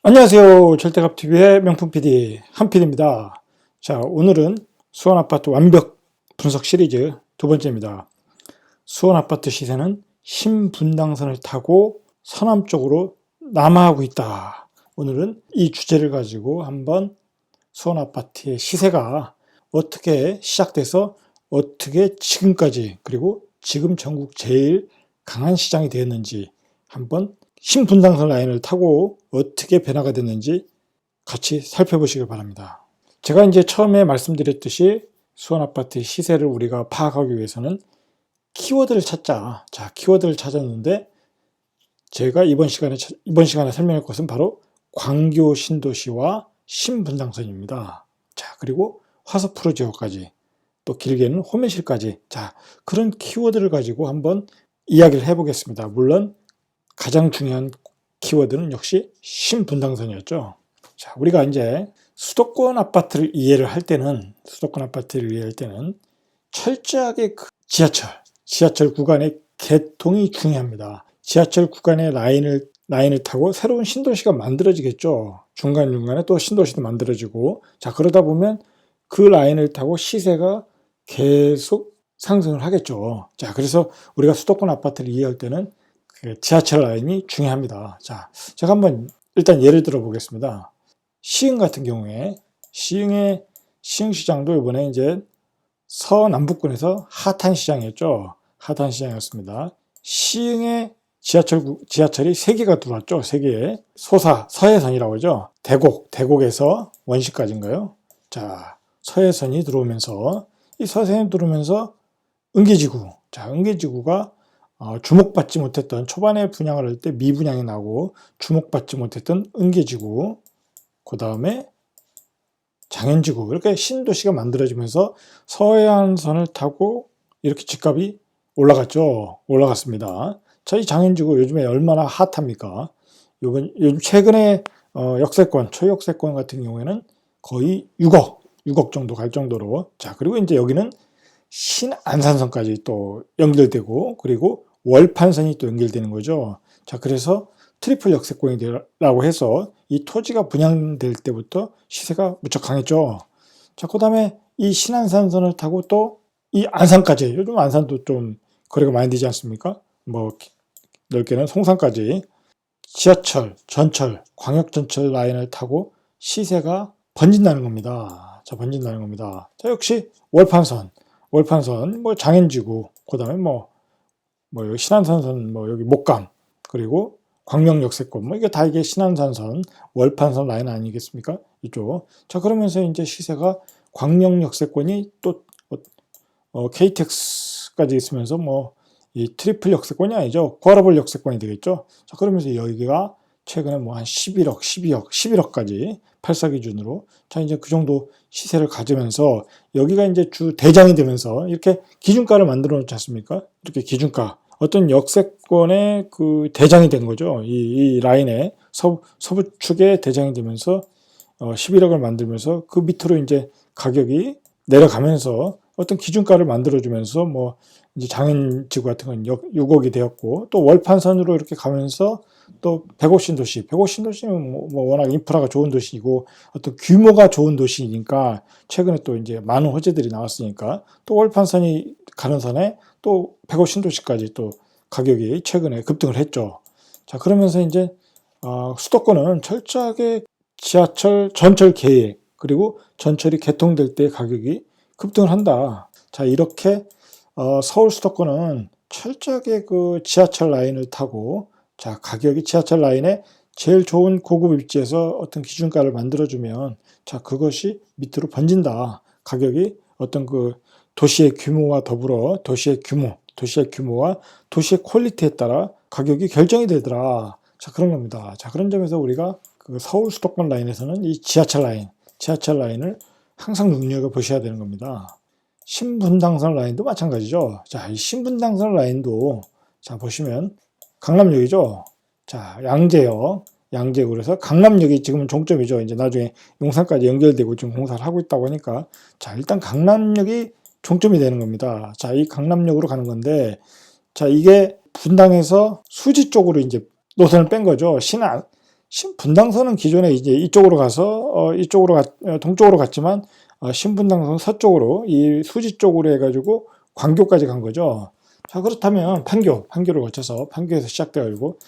안녕하세요. 절대값TV의 명품 PD 한PD입니다. 자, 오늘은 수원아파트 완벽 분석 시리즈 두 번째입니다. 수원아파트 시세는 신분당선을 타고 서남 쪽으로 남하하고 있다. 오늘은 이 주제를 가지고 한번 수원아파트의 시세가 어떻게 시작돼서 어떻게 지금까지 그리고 지금 전국 제일 강한 시장이 되었는지 한번 신분당선 라인을 타고 어떻게 변화가 됐는지 같이 살펴보시길 바랍니다. 제가 이제 처음에 말씀드렸듯이 수원아파트의 시세를 우리가 파악하기 위해서는 키워드를 찾자. 자, 키워드를 찾았는데 제가 이번 시간에 설명할 것은 바로 광교 신도시와 신분당선입니다. 자, 그리고 화서프로 지역까지 또 길게는 호매실까지. 자, 그런 키워드를 가지고 한번 이야기를 해보겠습니다. 물론 가장 중요한 키워드는 역시 신분당선이었죠. 자, 우리가 이제 수도권 아파트를 이해할 때는 철저하게 지하철 구간의 개통이 중요합니다. 지하철 구간의 라인을 타고 새로운 신도시가 만들어지겠죠. 중간중간에 또 신도시도 만들어지고, 자, 그러다 보면 그 라인을 타고 시세가 계속 상승을 하겠죠. 자, 그래서 우리가 수도권 아파트를 이해할 때는 지하철 라인이 중요합니다. 자, 제가 한번 일단 예를 들어 보겠습니다. 시흥 같은 경우에 시흥시장도 이번에 이제 서남북권에서 핫한 시장이었죠. 핫한 시장이었습니다. 시흥에 지하철이 3개가 들어왔죠. 3개. 서해선이라고 하죠. 대곡에서 원시까지인가요? 자, 서해선이 들어오면서 이 서해선이 들어오면서 은계지구. 자, 은계지구가 주목받지 못했던 초반에 분양을 할 때 미분양이 나고 주목받지 못했던 은계지구, 그 다음에 장현지구, 이렇게 신도시가 만들어지면서 서해안선을 타고 이렇게 집값이 올라갔습니다. 자, 이 장현지구 요즘에 얼마나 핫합니까? 요즘 최근에 초역세권 같은 경우에는 거의 6억 정도 갈 정도로. 자, 그리고 이제 여기는 신안산선까지 또 연결되고, 그리고 월판선이 또 연결되는 거죠. 자, 그래서 트리플 역세권이라고 해서 이 토지가 분양될 때부터 시세가 무척 강했죠. 자, 그 다음에 이 신안산선을 타고 또 이 안산까지, 요즘 안산도 좀 거리가 많이 되지 않습니까? 뭐 넓게는 송산까지 지하철, 전철, 광역전철 라인을 타고 시세가 번진다는 겁니다. 자, 번진다는 겁니다. 자, 역시 월판선, 뭐 장현지구, 그 다음에 여기 신안산선, 여기 목감, 그리고 광명역세권, 이게 신안산선, 월판선 라인 아니겠습니까? 이쪽. 자, 그러면서 이제 시세가 광명역세권이 또, KTX까지 있으면서 이 트리플 역세권이 아니죠. 쿼러블 역세권이 되겠죠. 자, 그러면서 여기가 최근에 한 11억까지 8사 기준으로. 자, 이제 그 정도 시세를 가지면서 여기가 이제 주 대장이 되면서 이렇게 기준가를 만들어 놓지 않습니까? 이렇게 기준가. 어떤 역세권의 그 대장이 된 거죠. 이 라인에 서부 축의 대장이 되면서 11억을 만들면서 그 밑으로 이제 가격이 내려가면서 어떤 기준가를 만들어주면서 이제 장현지구 같은 건 6억이 되었고, 또 월판선으로 이렇게 가면서 또 백옥신도시는 워낙 인프라가 좋은 도시이고 어떤 규모가 좋은 도시니까 최근에 또 이제 많은 호재들이 나왔으니까 또 월판선이 가는 선에 또 백옥신도시까지 또 가격이 최근에 급등을 했죠. 자, 그러면서 이제 수도권은 철저하게 전철 계획, 그리고 전철이 개통될 때 가격이 급등을 한다. 자, 이렇게 서울 수도권은 철저하게 그 지하철 라인을 타고, 자, 가격이 지하철 라인에 제일 좋은 고급 입지에서 어떤 기준가를 만들어주면, 자, 그것이 밑으로 번진다. 가격이 어떤 그 도시의 규모와 더불어 도시의 규모와 도시의 퀄리티에 따라 가격이 결정이 되더라. 자, 그런 겁니다. 자, 그런 점에서 우리가 그 서울 수도권 라인에서는 이 지하철 라인을 항상 눈여겨보셔야 되는 겁니다. 신분당선 라인도 마찬가지죠. 자, 이 신분당선 라인도, 자, 보시면 강남역이죠. 자, 양재역으로서 강남역이 지금은 종점이죠. 이제 나중에 용산까지 연결되고 지금 공사를 하고 있다고 하니까, 자, 일단 강남역이 종점이 되는 겁니다. 자, 이 강남역으로 가는 건데, 자, 이게 분당에서 수지 쪽으로 이제 노선을 뺀 거죠. 신분당선은 기존에 이제 이쪽으로 가서 동쪽으로 갔지만 신분당선 서쪽으로 이 수지 쪽으로 해가지고 광교까지 간 거죠. 자, 그렇다면 판교를 거쳐서 판교에서 시작돼가지고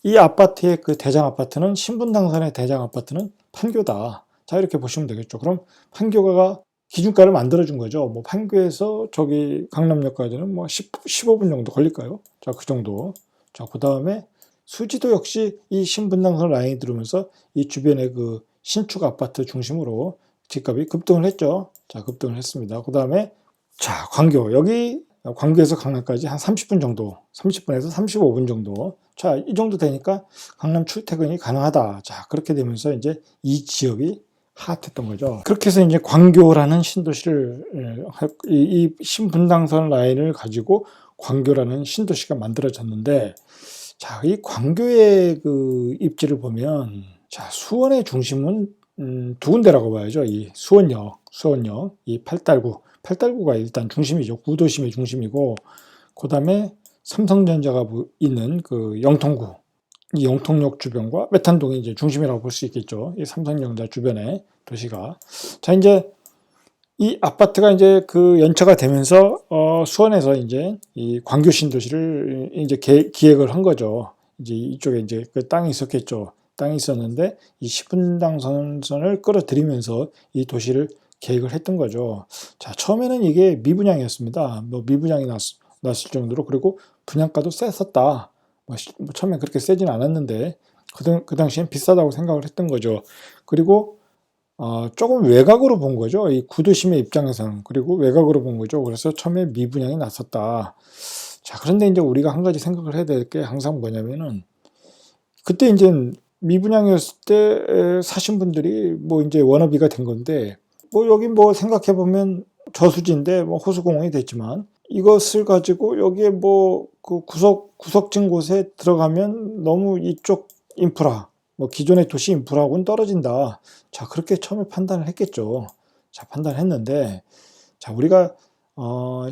이 아파트의 그 대장 아파트는 신분당선의 대장 아파트는 판교다. 자, 이렇게 보시면 되겠죠. 그럼 판교가 기준가를 만들어준 거죠. 뭐 판교에서 저기 강남역까지는 뭐 15분 정도 걸릴까요? 자, 그 정도. 자, 그 다음에 수지도 역시 이 신분당선 라인이 들어오면서 이 주변의 그 신축 아파트 중심으로 집값이 급등을 했죠. 자, 급등을 했습니다. 그 다음에 자, 여기 광교에서 강남까지 한 30분 정도, 30분에서 35분 정도. 자, 이 정도 되니까 강남 출퇴근이 가능하다. 자, 그렇게 되면서 이제 이 지역이 핫했던 거죠. 그렇게 해서 이제 광교라는 신도시를, 이 신분당선 라인을 가지고 광교라는 신도시가 만들어졌는데, 자, 이 광교의 그 입지를 보면, 자, 수원의 중심은 두 군데라고 봐야죠. 이 수원역, 이 팔달구가 일단 중심이죠. 구도심의 중심이고, 그 다음에 삼성전자가 있는 그 영통구, 이 영통역 주변과 메탄동이 이제 중심이라고 볼 수 있겠죠. 이 삼성전자 주변의 도시가. 자, 이제 이 아파트가 이제 그 연차가 되면서 수원에서 이제 이 광교 신도시를 이제 기획을 한 거죠. 이제 이쪽에 이제 그 땅이 있었겠죠. 땅이 있었는데 이 신분당선을 끌어들이면서 이 도시를 계획을 했던 거죠. 자, 처음에는 이게 미분양이었습니다. 뭐 미분양이 났을 정도로, 그리고 분양가도 셌었다. 뭐 처음에 그렇게 세진 않았는데 그 당시엔 비싸다고 생각을 했던 거죠. 그리고 조금 외곽으로 본 거죠. 이 구도심의 입장에서는. 그리고 외곽으로 본 거죠. 그래서 처음에 미분양이 났었다. 자, 그런데 이제 우리가 한 가지 생각을 해야 될 게 항상 뭐냐면은, 그때 이제 미분양이었을 때 사신 분들이 뭐 이제 워너비가 된 건데, 뭐 여기 뭐 생각해 보면 저수지인데 뭐 호수공원이 됐지만, 이것을 가지고 여기에 뭐 그 구석진 곳에 들어가면 너무 이쪽 인프라, 뭐 기존의 도시 인프라하고는 떨어진다. 자, 그렇게 처음에 판단을 했겠죠. 자, 판단했는데, 자, 우리가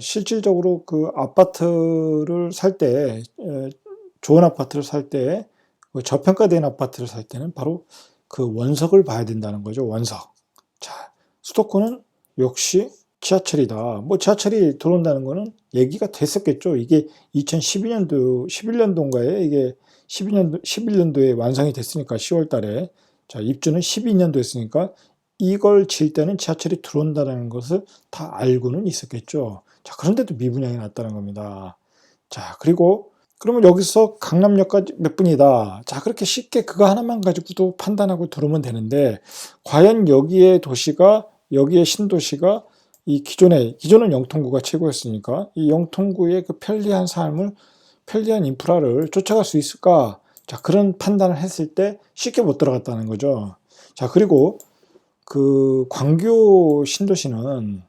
실질적으로 그 아파트를 살 때, 좋은 아파트를 살 때, 저평가된 아파트를 살 때는 바로 그 원석을 봐야 된다는 거죠. 원석. 자, 수도권은 역시 지하철이다. 뭐 지하철이 들어온다는 거는 얘기가 됐었겠죠. 이게 11년도인가에 이게 11년도에 완성이 됐으니까 10월 달에. 자, 입주는 12년도 했으니까 이걸 질 때는 지하철이 들어온다는 것을 다 알고는 있었겠죠. 자, 그런데도 미분양이 났다는 겁니다. 자, 그리고 그러면 여기서 강남역까지 몇 분이다. 자, 그렇게 쉽게 그거 하나만 가지고도 판단하고 들어오면 되는데, 과연 여기에 신도시가 이 기존은 영통구가 최고였으니까 이 영통구의 그 편리한 인프라를 쫓아갈 수 있을까? 자, 그런 판단을 했을 때 쉽게 못 들어갔다는 거죠. 자, 그리고 그 광교 신도시는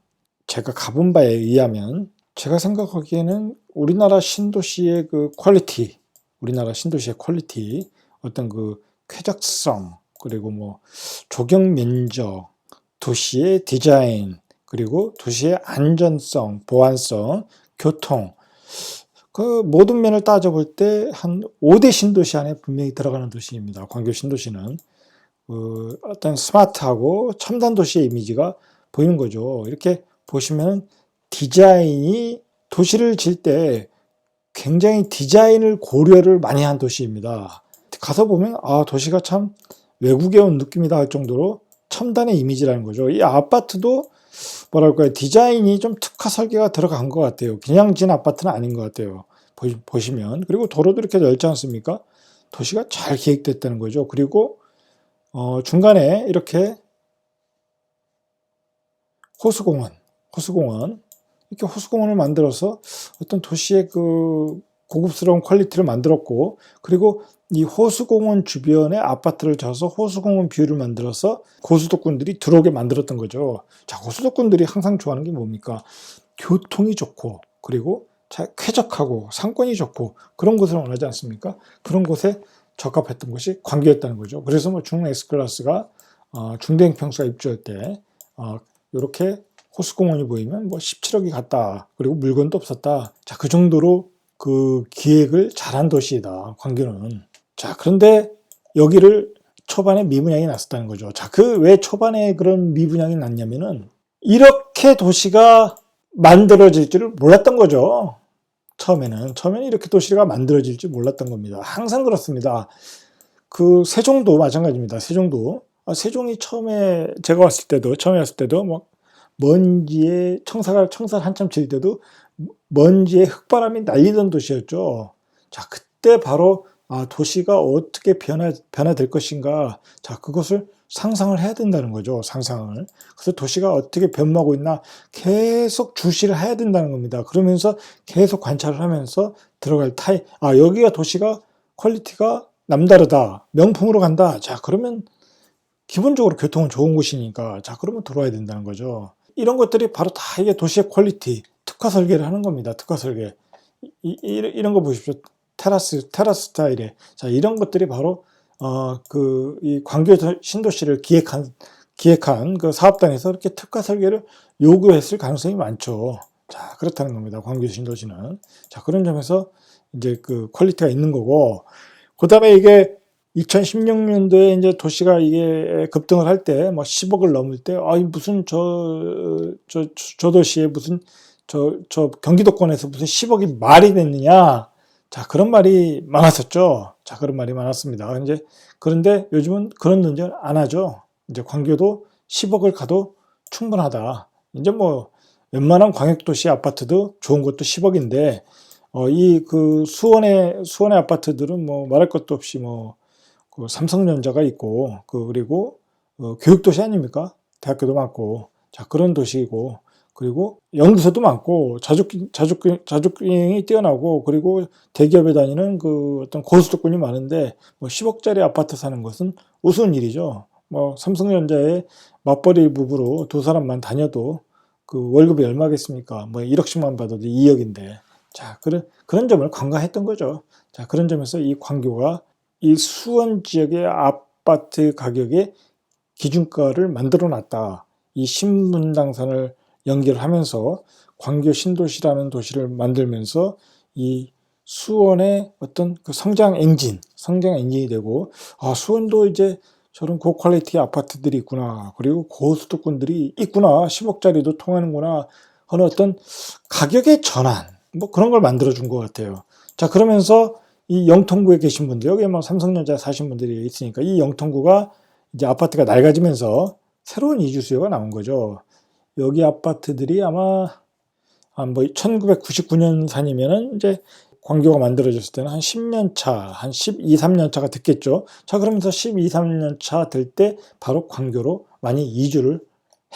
제가 가본 바에 의하면, 제가 생각하기에는 우리나라 신도시의 퀄리티, 어떤 그 쾌적성, 그리고 뭐 조경 면적, 도시의 디자인, 그리고 도시의 안전성, 보안성, 교통, 그 모든 면을 따져볼 때 한 5대 신도시 안에 분명히 들어가는 도시입니다. 광교 신도시는 어떤 스마트하고 첨단 도시의 이미지가 보이는 거죠. 이렇게 보시면 디자인이, 도시를 질 때 굉장히 디자인을 고려를 많이 한 도시입니다. 가서 보면 도시가 참 외국에 온 느낌이다 할 정도로 첨단의 이미지라는 거죠. 이 아파트도 뭐랄까요, 디자인이 좀 특화 설계가 들어간 것 같아요. 그냥 진 아파트는 아닌 것 같아요. 보시면. 그리고 도로도 이렇게 넓지 않습니까? 도시가 잘 기획됐다는 거죠. 그리고 중간에 이렇게 호수공원, 이렇게 호수공원을 만들어서 어떤 도시의 그 고급스러운 퀄리티를 만들었고, 그리고 이 호수공원 주변에 아파트를 져서 호수공원 뷰를 만들어서 고수도꾼들이 들어오게 만들었던 거죠. 자, 고수도꾼들이 항상 좋아하는 게 뭡니까? 교통이 좋고, 그리고 쾌적하고 상권이 좋고, 그런 곳을 원하지 않습니까? 그런 곳에 적합했던 곳이 광교였다는 거죠. 그래서 뭐 중앙 S클래스가 중대형 평수가 입주할 때 이렇게 호수공원이 보이면 뭐 17억이 갔다. 그리고 물건도 없었다. 자, 그 정도로 그 기획을 잘한 도시이다, 광교는. 자, 그런데 여기를 초반에 미분양이 났었다는 거죠. 자, 그 왜 초반에 그런 미분양이 났냐면은 이렇게 도시가 만들어질 줄을 몰랐던 거죠. 처음에는 이렇게 도시가 만들어질 줄 몰랐던 겁니다. 항상 그렇습니다. 그 세종도 마찬가지입니다. 세종이 처음에 왔을 때도 뭐 먼지에 청사를 한참 칠 때도 먼지에 흙바람이 날리던 도시였죠. 자, 그때 바로 도시가 어떻게 변화될 것인가. 자, 그것을 상상을 해야 된다는 거죠. 상상을. 그래서 도시가 어떻게 변모하고 있나 계속 주시를 해야 된다는 겁니다. 그러면서 계속 관찰을 하면서 들어갈 여기가 도시가 퀄리티가 남다르다. 명품으로 간다. 자, 그러면 기본적으로 교통은 좋은 곳이니까 자, 그러면 들어와야 된다는 거죠. 이런 것들이 바로 다 이게 도시의 퀄리티, 특화 설계를 하는 겁니다. 특화 설계. 이런 거 보십시오. 테라스 스타일의. 자, 이런 것들이 바로 이 광교 신도시를 기획한 그 사업단에서 이렇게 특화 설계를 요구했을 가능성이 많죠. 자, 그렇다는 겁니다. 광교 신도시는. 자, 그런 점에서 이제 그 퀄리티가 있는 거고, 그 다음에 이게 2016년도에 이제 도시가 이게 급등을 할 때, 뭐 10억을 넘을 때, 무슨 저 도시에 무슨 저 경기도권에서 무슨 10억이 말이 됐느냐. 자, 그런 말이 많았었죠. 자, 그런 말이 많았습니다. 그런데 요즘은 그런 논쟁을 안 하죠. 이제 광교도 10억을 가도 충분하다. 이제 뭐 웬만한 광역도시 아파트도 좋은 것도 10억인데, 이 그 수원의 아파트들은 뭐 말할 것도 없이 그 삼성전자가 있고, 그리고 교육도시 아닙니까? 대학교도 많고, 자, 그런 도시이고, 그리고 연구소도 많고, 자족경이 뛰어나고, 그리고 대기업에 다니는 그 어떤 고수도권이 많은데, 뭐 10억짜리 아파트 사는 것은 우스운 일이죠. 뭐 삼성전자의 맞벌이 부부로 두 사람만 다녀도 그 월급이 얼마겠습니까? 뭐 1억씩만 받아도 2억인데. 자, 그런 점을 간과했던 거죠. 자, 그런 점에서 이 광교가 이 수원 지역의 아파트 가격의 기준가를 만들어 놨다. 이 신분당선을 연결하면서 광교 신도시라는 도시를 만들면서 이 수원의 어떤 그 성장 엔진이 되고, 수원도 이제 저런 고퀄리티 아파트들이 있구나. 그리고 고수도권들이 있구나. 10억짜리도 통하는구나. 하는 어떤 가격의 전환, 뭐 그런 걸 만들어준 것 같아요. 자, 그러면서 이 영통구에 계신 분들, 여기 뭐 삼성전자 사신 분들이 있으니까 이 영통구가 이제 아파트가 낡아지면서 새로운 이주 수요가 나온 거죠. 여기 아파트들이 아마 뭐 1999년산이면은 이제 광교가 만들어졌을 때는 한 10년 차, 한 12, 13년 차가 됐겠죠. 자, 그러면서 12, 13년 차 될 때 바로 광교로 많이 이주를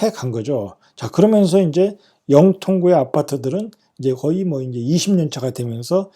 해 간 거죠. 자, 그러면서 이제 영통구의 아파트들은 이제 거의 뭐 이제 20년 차가 되면서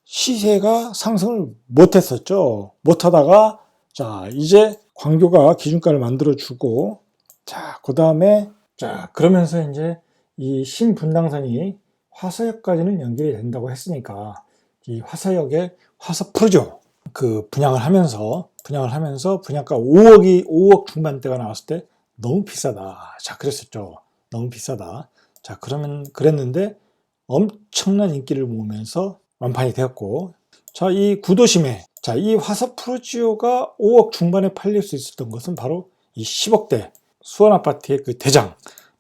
시세가 상승을 못 했었죠. 못 하다가, 자, 이제 광교가 기준가를 만들어주고, 자, 그 다음에, 자, 그러면서 이제 이 신분당선이 화서역까지는 연결이 된다고 했으니까, 이 화서역에 화서프로죠. 그 분양을 하면서 분양가 5억 중반대가 나왔을 때 너무 비싸다. 자, 그랬었죠. 너무 비싸다. 자, 그랬는데 엄청난 인기를 모으면서 완판이 되었고, 자, 이 구도심에, 자, 이 화서프로지오가 5억 중반에 팔릴 수 있었던 것은 바로 이 10억대 수원 아파트의 그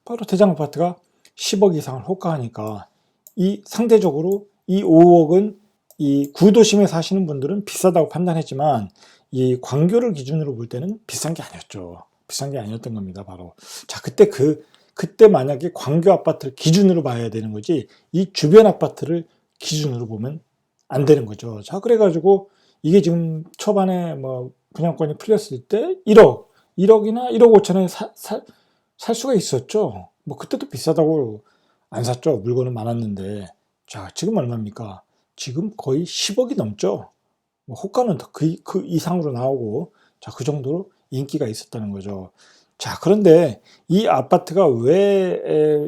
바로 대장 아파트가 10억 이상을 호가하니까 이 상대적으로 이 5억은 이 구도심에 사시는 분들은 비싸다고 판단했지만 이 광교를 기준으로 볼 때는 비싼 게 아니었죠. 비싼 게 아니었던 겁니다, 바로. 자, 그때 만약에 광교 아파트를 기준으로 봐야 되는 거지 이 주변 아파트를 기준으로 보면 안 되는 거죠. 자, 그래가지고 이게 지금 초반에 뭐 분양권이 풀렸을 때 1억이나 1억 5천에 살 수가 있었죠. 뭐 그때도 비싸다고 안 샀죠. 물건은 많았는데. 자, 지금 얼마입니까? 지금 거의 10억이 넘죠. 뭐 호가는 더 그 이상으로 나오고, 자, 그 정도로 인기가 있었다는 거죠. 자, 그런데 이 아파트가 왜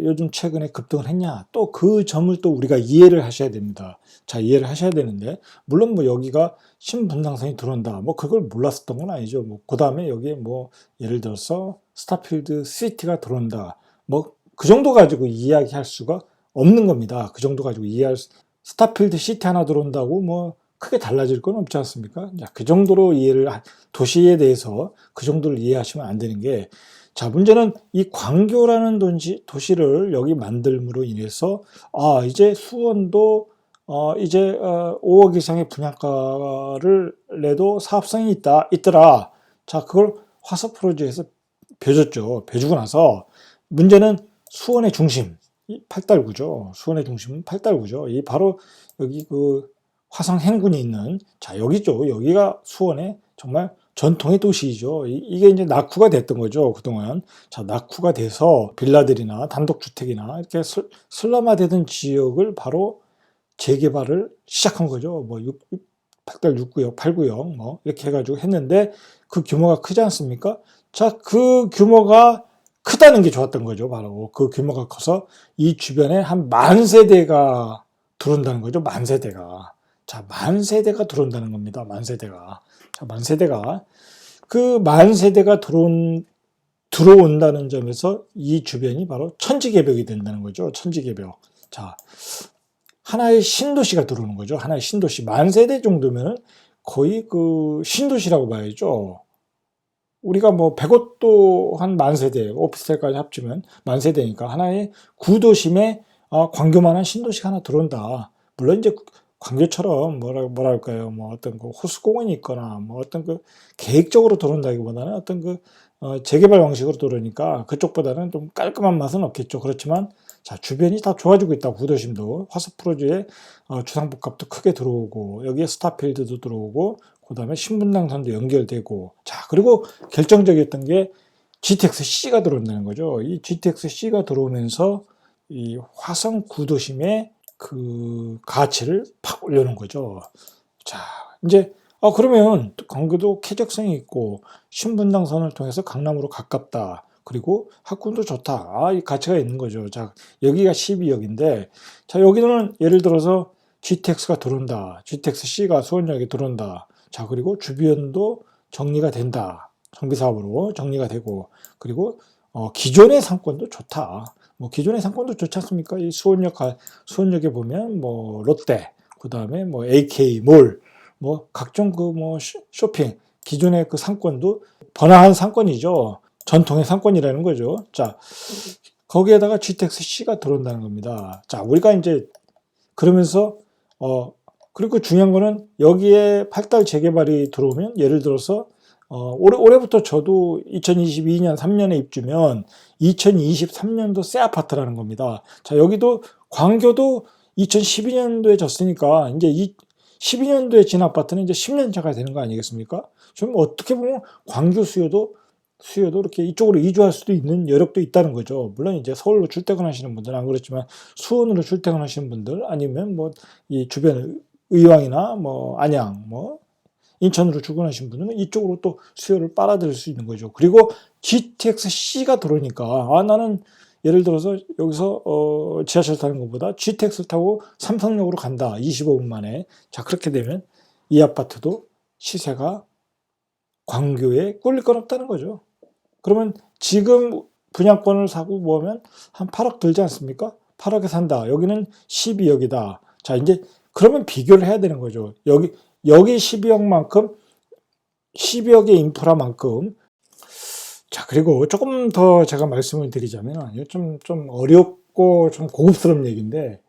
요즘 최근에 급등을 했냐? 또 그 점을 또 우리가 이해를 하셔야 됩니다. 자, 이해를 하셔야 되는데, 물론 뭐 여기가 신분당선이 들어온다. 뭐 그걸 몰랐었던 건 아니죠. 뭐 그 다음에 여기에 뭐 예를 들어서 스타필드 시티가 들어온다. 뭐 그 정도 가지고 이야기할 수가 없는 겁니다. 그 정도 가지고 스타필드 시티 하나 들어온다고 뭐 크게 달라질 건 없지 않습니까? 자, 그 정도로 도시에 대해서 그 정도를 이해하시면 안 되는 게, 자, 문제는 이 광교라는 도시를 여기 만들므로 인해서, 이제 수원도, 이제, 5억 이상의 분양가를 내도 사업성이 있더라. 자, 그걸 화서프로지에서 벼줬죠. 벼주고 나서, 문제는 수원의 중심, 이 팔달구죠. 수원의 중심은 팔달구죠. 이 바로 여기 그 화성 행군이 있는, 자, 여기죠. 여기가 수원의 정말 전통의 도시이죠. 이게 이제 낙후가 됐던 거죠, 그동안. 자, 낙후가 돼서 빌라들이나 단독주택이나 이렇게 슬럼화되던 지역을 바로 재개발을 시작한 거죠. 뭐, 팔달 6구역, 8구역, 뭐, 이렇게 해가지고 했는데 그 규모가 크지 않습니까? 자, 그 규모가 크다는 게 좋았던 거죠. 바로 그 규모가 커서 이 주변에 한 10,000세대가 들어온다는 거죠. 10,000세대가. 자, 10,000세대가 들어온다는 겁니다. 10,000세대가. 자, 10,000세대가. 그 10,000세대가 들어온다는 점에서 이 주변이 바로 천지개벽이 된다는 거죠. 천지개벽. 자, 하나의 신도시가 들어오는 거죠. 하나의 신도시. 10,000세대 정도면 거의 그 신도시라고 봐야죠. 우리가 뭐 100곳도 한 10,000세대, 오피스텔까지 합치면 10,000세대니까 하나의 구도심에 광교만한 신도시가 하나 들어온다. 물론 이제 광교처럼 뭐랄까요, 뭐 어떤 그 호수공원이 있거나 뭐 어떤 그 계획적으로 들어온다기보다는 어떤 그 재개발 방식으로 들어오니까 그쪽보다는 좀 깔끔한 맛은 없겠죠. 그렇지만 자, 주변이 다 좋아지고 있다. 구도심도 화서프로지에 주상복합도 크게 들어오고 여기에 스타필드도 들어오고 그 다음에 신분당선도 연결되고, 자, 그리고 결정적이었던 게 GTX-C가 들어온다는 거죠. 이 GTX-C가 들어오면서 이 화성 구도심의 그 가치를 팍 올려놓은 거죠. 자, 이제, 그러면 광교도 쾌적성이 있고, 신분당선을 통해서 강남으로 가깝다. 그리고 학군도 좋다. 이 가치가 있는 거죠. 자, 여기가 12역인데, 자, 여기는 예를 들어서 GTX가 들어온다. GTX-C가 수원역에 들어온다. 자, 그리고 주변도 정리가 된다. 정비사업으로 정리가 되고, 그리고 기존의 상권도 좋다. 뭐 기존의 상권도 좋지 않습니까? 이 수원역에 보면 뭐 롯데, 그 다음에 뭐 AK몰, 뭐 각종 그 뭐 쇼핑, 기존의 그 상권도 번화한 상권이죠. 전통의 상권이라는 거죠. 자, 거기에다가 GTX-C가 들어온다는 겁니다. 자, 우리가 이제 그러면서 그리고 중요한 거는 여기에 팔달 재개발이 들어오면 예를 들어서 올해부터 저도 2022년 3년에 입주면 2023년도 새 아파트라는 겁니다. 자, 여기도 광교도 2012년도에 졌으니까 이제 12년도에 진 아파트는 이제 10년 차가 되는 거 아니겠습니까? 좀 어떻게 보면 광교 수요도 이렇게 이쪽으로 이주할 수도 있는 여력도 있다는 거죠. 물론 이제 서울로 출퇴근하시는 분들은 안 그렇지만 수원으로 출퇴근하시는 분들 아니면 뭐 이 주변 의왕이나 뭐 안양 뭐 인천으로 출근하신 분들은 이쪽으로 또 수요를 빨아들일 수 있는 거죠. 그리고 GTX-C가 들어오니까 나는 예를 들어서 여기서 지하철 타는 것보다 GTX를 타고 삼성역으로 간다. 25분 만에. 자, 그렇게 되면 이 아파트도 시세가 광교에 꿀릴 건 없다는 거죠. 그러면 지금 분양권을 사고 뭐하면 한 8억 들지 않습니까? 8억에 산다. 여기는 12억이다. 자, 이제 그러면 비교를 해야 되는 거죠. 여기 12억만큼 12억의 인프라만큼. 자, 그리고 조금 더 제가 말씀을 드리자면 좀 어렵고 좀 고급스러운 얘기인데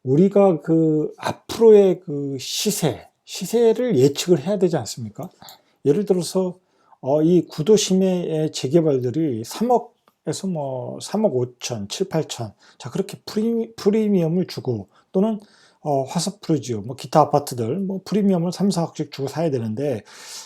우리가 그 앞으로의 그 시세를 예측을 해야 되지 않습니까? 예를 들어서 이 구도심의 재개발들이 3억에서 뭐 3억 5천, 7, 8천, 자, 그렇게 프리미엄을 주고 또는 화서프로지오, 뭐 기타 아파트들 뭐 프리미엄을 3, 4억씩 주고 사야 되는데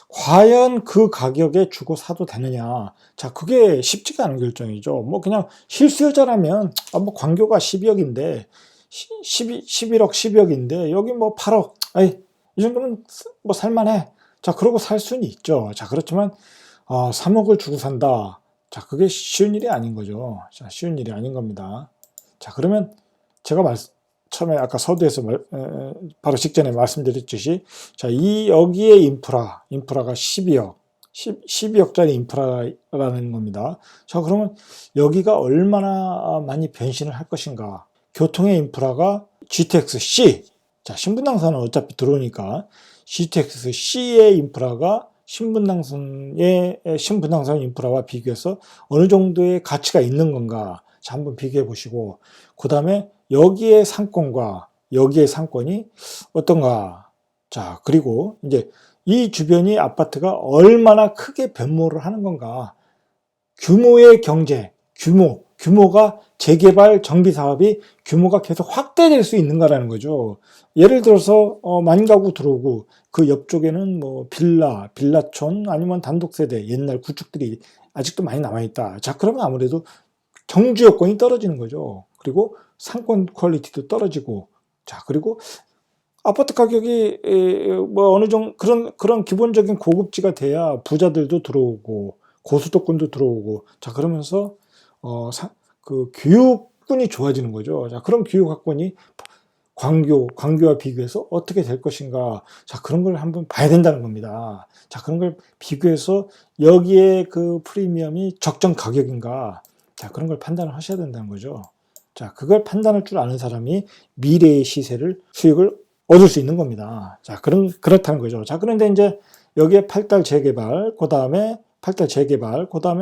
과연 그 가격에 주고 사도 되느냐? 자, 그게 쉽지가 않은 결정이죠. 뭐 그냥 실수요자라면 뭐 광교가 12억인데 11억, 12억인데 여기 뭐 8억, 이 정도면 뭐 살만해. 자, 그러고 살 수는 있죠. 자, 그렇지만 3억을 주고 산다. 자, 그게 쉬운 일이 아닌 거죠. 자, 쉬운 일이 아닌 겁니다. 자, 그러면 제가 처음에 아까 서두에서 바로 직전에 말씀드렸듯이 자, 여기에 인프라가 12억짜리 인프라라는 겁니다. 자, 그러면 여기가 얼마나 많이 변신을 할 것인가? 교통의 인프라가 GTX-C. 자, 신분당선은 어차피 들어오니까 GTX-C의 인프라가 신분당선 인프라와 비교해서 어느 정도의 가치가 있는 건가, 자, 한번 비교해 보시고, 그 다음에 여기의 상권과 여기의 상권이 어떤가. 자, 그리고 이제 이 주변이 아파트가 얼마나 크게 변모를 하는 건가. 규모의 경제, 규모가 재개발 정비 사업이 규모가 계속 확대될 수 있는가라는 거죠. 예를 들어서 만가구 들어오고 그 옆쪽에는 뭐 빌라촌 아니면 단독세대 옛날 구축들이 아직도 많이 남아있다. 자, 그러면 아무래도 정주 여건이 떨어지는 거죠. 그리고 상권 퀄리티도 떨어지고, 자, 그리고 아파트 가격이 뭐 어느 정도 그런 기본적인 고급지가 돼야 부자들도 들어오고 고수도권도 들어오고, 자, 그러면서 그 교육군이 좋아지는 거죠. 자, 그런 교육학군이 광교와 비교해서 어떻게 될 것인가. 자, 그런 걸 한번 봐야 된다는 겁니다. 자, 그런 걸 비교해서 여기에 그 프리미엄이 적정 가격인가. 자, 그런 걸 판단을 하셔야 된다는 거죠. 자, 그걸 판단할 줄 아는 사람이 미래의 수익을 얻을 수 있는 겁니다. 자, 그렇다는 거죠. 자, 그런데 이제 여기에 8달 재개발, 그 다음에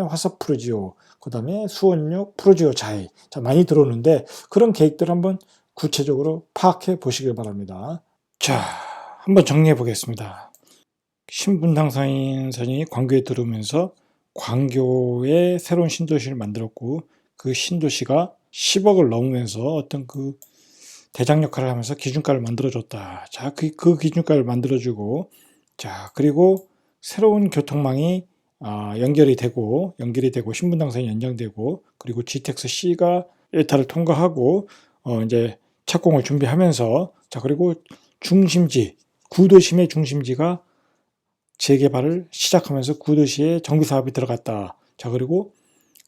화서 프루지오, 그 다음에 수원역 프루지오 자이. 자, 많이 들어오는데 그런 계획들 한번 구체적으로 파악해 보시길 바랍니다. 자, 한번 정리해 보겠습니다. 신분당선이 광교에 들어오면서 광교에 새로운 신도시를 만들었고, 그 신도시가 10억을 넘으면서 어떤 그 대장 역할을 하면서 기준가를 만들어줬다. 자, 그 기준가를 만들어주고, 자, 그리고 새로운 교통망이 연결이 되고 신분당선이 연장되고, 그리고 GTX-C가 1타를 통과하고 이제 착공을 준비하면서, 자, 그리고 구도심의 중심지가 재개발을 시작하면서 구도시에 정비사업이 들어갔다. 자, 그리고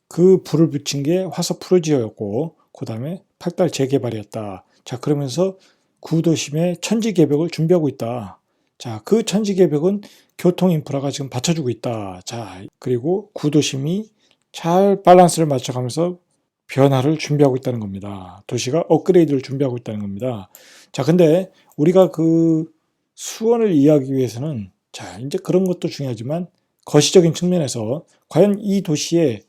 그 불을 붙인 게 화서 프루지오였고, 그 다음에 8달 재개발이었다. 자, 그러면서 구도심의 천지개벽을 준비하고 있다. 자, 그 천지개벽은 교통 인프라가 지금 받쳐주고 있다. 자, 그리고 구도심이 잘 밸런스를 맞춰가면서 변화를 준비하고 있다는 겁니다. 도시가 업그레이드를 준비하고 있다는 겁니다. 자, 근데 우리가 그 수원을 이해하기 위해서는, 자, 이제 그런 것도 중요하지만 거시적인 측면에서 과연 이 도시의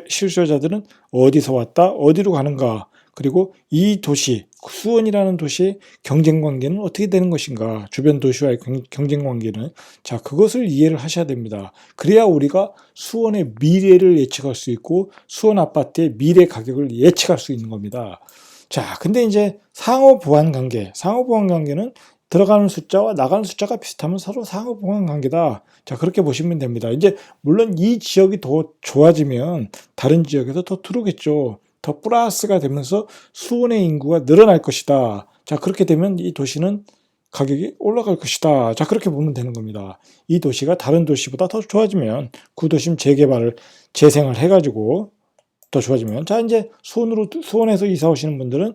실수요자들은 어디서 왔다, 어디로 가는가, 그리고 이 도시, 수원이라는 도시의 경쟁 관계는 어떻게 되는 것인가, 주변 도시와의 경쟁 관계는, 자, 그것을 이해를 하셔야 됩니다. 그래야 우리가 수원의 미래를 예측할 수 있고 수원 아파트의 미래 가격을 예측할 수 있는 겁니다. 자, 근데 이제 상호 보완 관계는 들어가는 숫자와 나가는 숫자가 비슷하면 서로 상호 보완 관계다. 자, 그렇게 보시면 됩니다. 이제 물론 이 지역이 더 좋아지면 다른 지역에서 더 들어오겠죠. 더 플러스가 되면서 수원의 인구가 늘어날 것이다. 자, 그렇게 되면 이 도시는 가격이 올라갈 것이다. 자, 그렇게 보면 되는 겁니다. 이 도시가 다른 도시보다 더 좋아지면 구도심 재개발을 재생을 해가지고 더 좋아지면, 자, 이제 수원에서 이사 오시는 분들은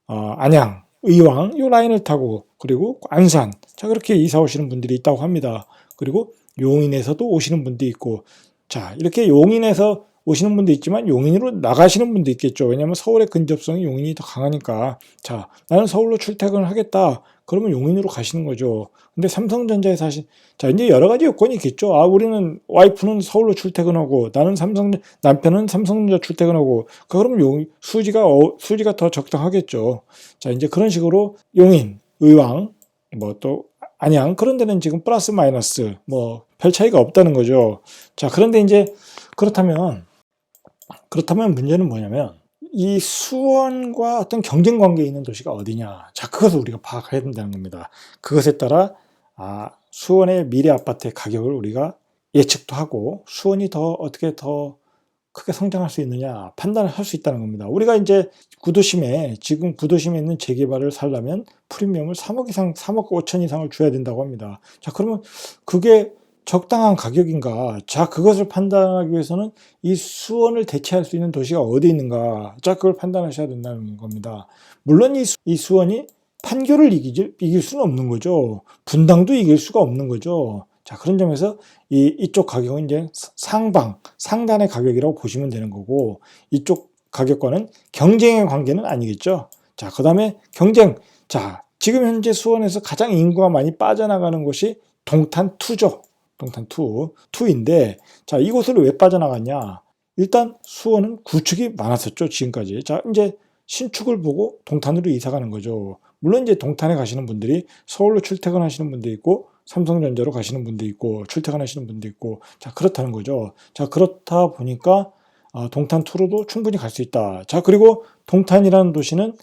안양, 의왕 요 라인을 타고, 그리고 안산, 자, 그렇게 이사 오시는 분들이 있다고 합니다. 그리고 용인에서도 오시는 분도 있고, 자, 이렇게 용인에서 오시는 분도 있지만 용인으로 나가시는 분도 있겠죠. 왜냐하면 서울의 근접성이 용인이 더 강하니까. 자, 나는 서울로 출퇴근을 하겠다. 그러면 용인으로 가시는 거죠. 근데 삼성전자에 자, 이제 여러 가지 요건이 있겠죠. 우리는 와이프는 서울로 출퇴근하고 남편은 삼성전자 출퇴근하고, 그러면 수지가 더 적당하겠죠. 자, 이제 그런 식으로 용인, 의왕, 뭐 또 안양, 그런 데는 지금 플러스 마이너스 뭐 별 차이가 없다는 거죠. 자, 그런데 이제 그렇다면 문제는 뭐냐면, 이 수원과 어떤 경쟁 관계에 있는 도시가 어디냐. 자, 그것을 우리가 파악해야 된다는 겁니다. 그것에 따라 수원의 미래 아파트의 가격을 우리가 예측도 하고, 수원이 어떻게 더 크게 성장할 수 있느냐 판단을 할 수 있다는 겁니다. 우리가 이제 지금 구도심에 있는 재개발을 살려면 프리미엄을 3억 5천 이상을 줘야 된다고 합니다. 자, 그러면 그게 적당한 가격인가? 자, 그것을 판단하기 위해서는 이 수원을 대체할 수 있는 도시가 어디 있는가? 자, 그걸 판단하셔야 된다는 겁니다. 물론 이 수원이 판교를 이길 수는 없는 거죠. 분당도 이길 수가 없는 거죠. 자, 그런 점에서 이쪽 가격은 이제 상단의 가격이라고 보시면 되는 거고, 이쪽 가격과는 경쟁의 관계는 아니겠죠. 자, 그 다음에 자, 지금 현재 수원에서 가장 인구가 많이 빠져나가는 곳이 동탄2죠. 동탄2인데, 자, 이곳으로 왜 빠져나갔냐? 일단 수원은 구축이 많았었죠, 지금까지. 자, 이제 신축을 보고 동탄으로 이사 가는 거죠. 물론 이제 동탄에 가시는 분들이 서울로 출퇴근하시는 분도 있고, 삼성전자로 가시는 분도 있고, 출퇴근하시는 분도 있고, 자, 그렇다는 거죠. 자, 그렇다 보니까 동탄2로도 충분히 갈 수 있다. 자, 그리고 동탄이라는 도시는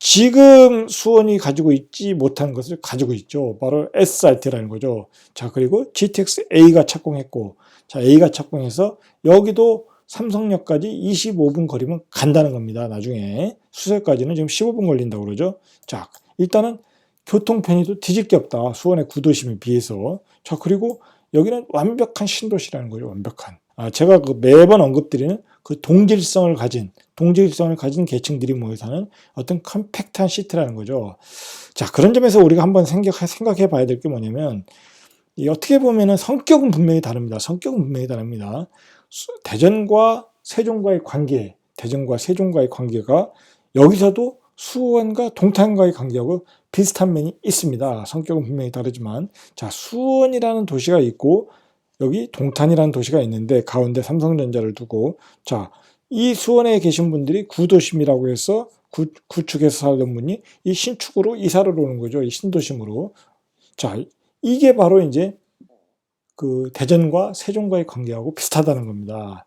지금 수원이 가지고 있지 못한 것을 가지고 있죠. 바로 SRT라는 거죠. 자, 그리고 GTX A가 착공했고, 자, A가 착공해서 여기도 삼성역까지 25분 거리면 간다는 겁니다. 나중에 수서까지는 지금 15분 걸린다고 그러죠. 자, 일단은 교통 편의도 뒤집게 없다. 수원의 구도심에 비해서. 자, 그리고 여기는 완벽한 신도시라는 거죠. 완벽한. 제가 그 매번 언급드리는 그 동질성을 가진 계층들이 모여 사는 어떤 컴팩트한 시티라는 거죠. 자, 그런 점에서 우리가 한번 생각해 봐야 될 게 뭐냐면, 어떻게 보면은 성격은 분명히 다릅니다. 대전과 세종과의 관계가 여기서도 수원과 동탄과의 관계하고 비슷한 면이 있습니다. 성격은 분명히 다르지만, 자, 수원이라는 도시가 있고 여기 동탄이라는 도시가 있는데 가운데 삼성전자를 두고, 자, 이 수원에 계신 분들이 구도심이라고 해서 구축에서 살던 분이 이 신축으로 이사를 오는 거죠. 이 신도심으로. 자, 이게 바로 이제 그 대전과 세종과의 관계하고 비슷하다는 겁니다.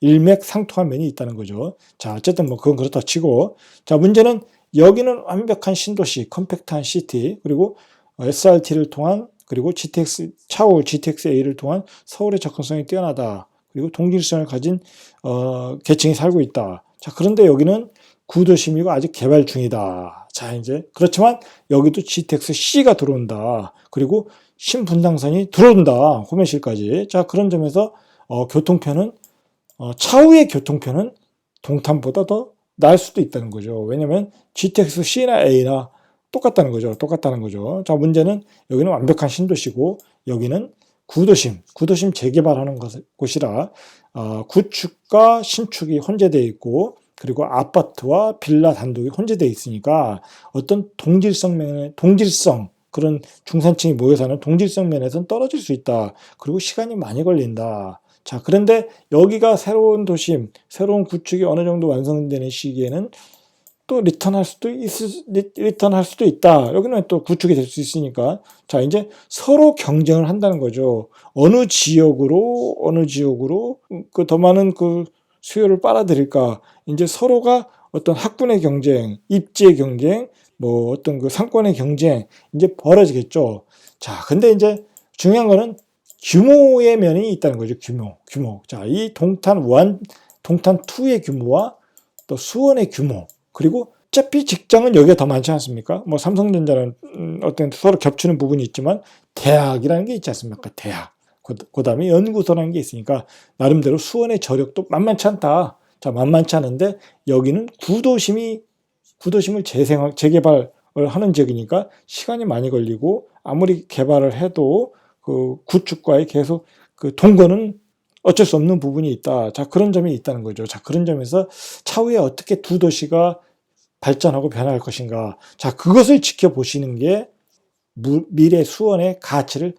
일맥상통한 면이 있다는 거죠. 자, 어쨌든 뭐 그건 그렇다 치고, 자, 문제는 여기는 완벽한 신도시, 컴팩트한 시티, 그리고 SRT를 통한, 그리고 차후 GTX-A를 통한 서울의 접근성이 뛰어나다. 그리고 동질성을 가진 계층이 살고 있다. 자, 그런데 여기는 구도심이고 아직 개발 중이다. 자, 이제 그렇지만 여기도 GTX-C가 들어온다. 그리고 신분당선이 들어온다. 호매실까지. 자, 그런 점에서 교통편은 차후의 교통편은 동탄보다 더 나을 수도 있다는 거죠. 왜냐면 GTX-C나 A나 똑같다는 거죠. 자, 문제는 여기는 완벽한 신도시고 여기는 구도심 재개발하는 곳이라 구축과 신축이 혼재되어 있고, 그리고 아파트와 빌라 단독이 혼재되어 있으니까 어떤 동질성, 그런 중산층이 모여 사는 동질성 면에서는 떨어질 수 있다. 그리고 시간이 많이 걸린다. 자, 그런데 여기가 새로운 도심, 새로운 구축이 어느 정도 완성되는 시기에는 또 리턴할 수도 있다. 여기는 또 구축이 될 수 있으니까. 자, 이제 서로 경쟁을 한다는 거죠. 어느 지역으로 그 더 많은 그 수요를 빨아들일까. 이제 서로가 어떤 학군의 경쟁, 입지의 경쟁, 뭐 어떤 그 상권의 경쟁 이제 벌어지겠죠. 자, 근데 이제 중요한 거는 규모의 면이 있다는 거죠. 규모. 자, 이 동탄2의 규모와 또 수원의 규모, 그리고 어차피 직장은 여기가 더 많지 않습니까? 뭐 삼성전자는 어떤 서로 겹치는 부분이 있지만 대학이라는 게 있지 않습니까? 대학. 그 다음에 연구소라는 게 있으니까 나름대로 수원의 저력도 만만치 않다. 자, 만만치 않은데 여기는 구도심을 재개발을 하는 지역이니까 시간이 많이 걸리고 아무리 개발을 해도 그 구축과의 계속 그 동거는 어쩔 수 없는 부분이 있다. 자, 그런 점이 있다는 거죠. 자, 그런 점에서 차후에 어떻게 두 도시가 발전하고 변화할 것인가. 자, 그것을 지켜보시는 게 미래 수원의 가치를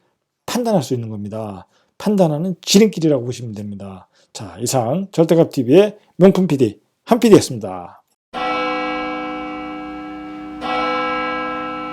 판단할 수 있는 겁니다. 판단하는 지름길이라고 보시면 됩니다. 자, 이상 절대값TV의 명품 PD, 한 PD였습니다.